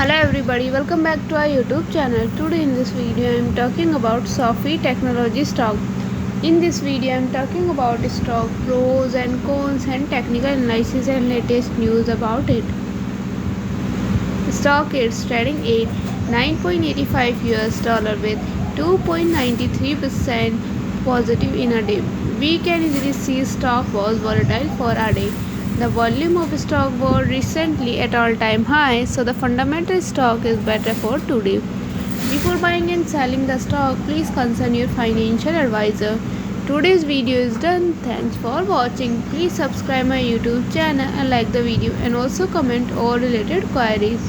Hello everybody, welcome back to our YouTube channel. Today in this video I am talking about SOFI Technologies stock. In this video I am talking about stock pros and cons and technical analysis and latest news about it. Stock is trading at 9.85 US dollar with 2.93% positive in a day. We can easily see stock was volatile for a day. The volume of stock was recently at all-time high, so the fundamental stock is better for today. Before buying and selling the stock, please consult your financial advisor. Today's video is done. Thanks for watching. Please subscribe my YouTube channel and like the video and also comment all related queries.